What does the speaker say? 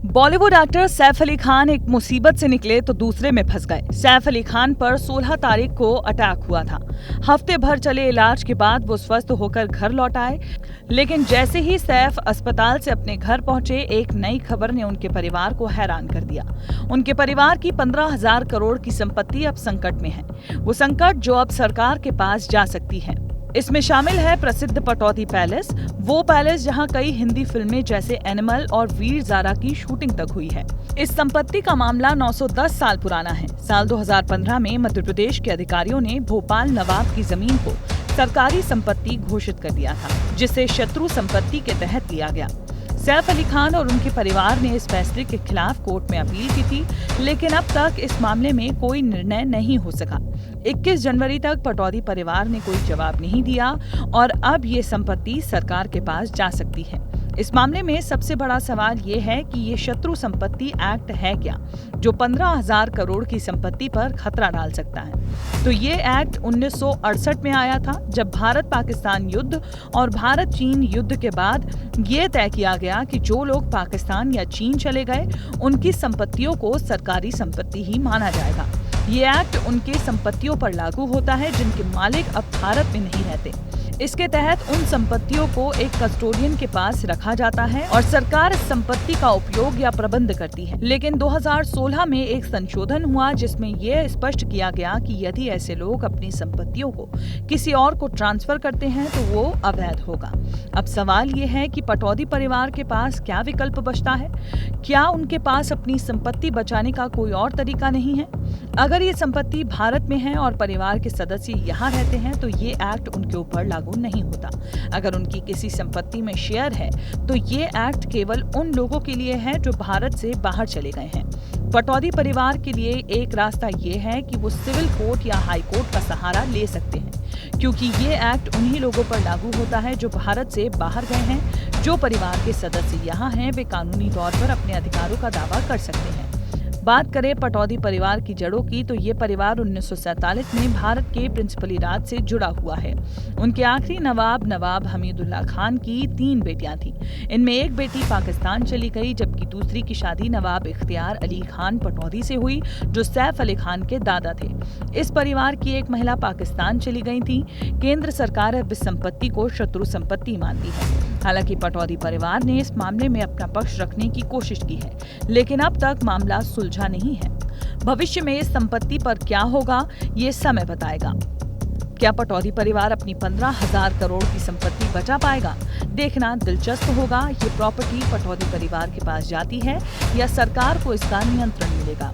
Bollywood actor Saif Ali Khan एक मुसीबत से निकले तो दूसरे में फंस गए। सैफ अली खान पर 16 तारीख को अटैक हुआ था। हफ्ते भर चले इलाज के बाद वो स्वस्थ होकर घर लौट आए, लेकिन जैसे ही सैफ अस्पताल से अपने घर पहुंचे, एक नई खबर ने उनके परिवार को हैरान कर दिया। उनके परिवार की 15,000 करोड़ की संपत्ति अब संकट में है। वो संकट जो अब सरकार के पास जा सकती है। इसमें शामिल है प्रसिद्ध पटौदी पैलेस, वो पैलेस जहां कई हिंदी फिल्में जैसे एनिमल और वीर ज़ारा की शूटिंग तक हुई है। इस संपत्ति का मामला 910 साल पुराना है। साल 2015 में मध्य प्रदेश के अधिकारियों ने भोपाल नवाब की जमीन को सरकारी संपत्ति घोषित कर दिया था, जिसे शत्रु संपत्ति के तहत लिया गया। सैफ अली खान और उनके परिवार ने इस फैसले के खिलाफ कोर्ट में अपील की थी, लेकिन अब तक इस मामले में कोई निर्णय नहीं हो सका। 21 जनवरी तक पटौदी परिवार ने कोई जवाब नहीं दिया और अब ये संपत्ति सरकार के पास जा सकती है। इस मामले में सबसे बड़ा सवाल ये है कि ये शत्रु संपत्ति एक्ट है क्या, जो 15,000 करोड़ की संपत्ति पर खतरा डाल सकता है। तो ये एक्ट 1968 में आया था, जब भारत पाकिस्तान युद्ध और भारत चीन युद्ध के बाद ये तय किया गया कि जो लोग पाकिस्तान या चीन चले गए, उनकी संपत्तियों को सरकारी संपत्ति ही माना जाएगा। ये एक्ट उनके संपत्तियों पर लागू होता है जिनके मालिक अब भारत में नहीं रहते। इसके तहत उन संपत्तियों को एक कस्टोडियन के पास रखा जाता है और सरकार इस संपत्ति का उपयोग या प्रबंध करती है। लेकिन 2016 में एक संशोधन हुआ जिसमें यह स्पष्ट किया गया कि यदि ऐसे लोग अपनी संपत्तियों को किसी और को ट्रांसफर करते हैं तो वो अवैध होगा। अब सवाल ये है कि पटौदी परिवार के पास क्या विकल्प बचता है? क्या उनके पास अपनी संपत्ति बचाने का कोई और तरीका नहीं है? अगर ये संपत्ति भारत में है और परिवार के सदस्य यहाँ रहते हैं तो ये एक्ट उनके ऊपर लागू नहीं होता। अगर उनकी किसी संपत्ति में शेयर है तो ये एक्ट केवल उन लोगों के लिए है जो भारत से बाहर चले गए हैं। पटौदी परिवार के लिए एक रास्ता ये है कि वो सिविल कोर्ट या हाई कोर्ट का सहारा ले सकते हैं, क्योंकि ये एक्ट उन्हीं लोगों पर लागू होता है जो भारत से बाहर गए हैं। जो परिवार के सदस्य यहाँ हैं, वे कानूनी तौर पर अपने अधिकारों का दावा कर सकते हैं। बात करें पटौदी परिवार की जड़ों की, तो ये परिवार 1947 में भारत के प्रिंसिपली राज से जुड़ा हुआ है। उनके आखिरी नवाब हमीदुल्लाह खान की 3 बेटियां थीं। इनमें एक बेटी पाकिस्तान चली गई, जबकि दूसरी की शादी नवाब इख्तियार अली खान पटौदी से हुई, जो सैफ अली खान के दादा थे। इस परिवार की एक महिला पाकिस्तान चली गई थी। केंद्र सरकार अब इस संपत्ति को शत्रु संपत्ति मानती है। हालांकि पटौदी परिवार ने इस मामले में अपना पक्ष रखने की कोशिश की है, लेकिन अब तक मामला सुलझा नहीं है। भविष्य में इस संपत्ति पर क्या होगा, ये समय बताएगा। क्या पटौदी परिवार अपनी 15,000 करोड़ की संपत्ति बचा पाएगा? देखना दिलचस्प होगा। ये प्रॉपर्टी पटौदी परिवार के पास जाती है या सरकार को इसका नियंत्रण मिलेगा।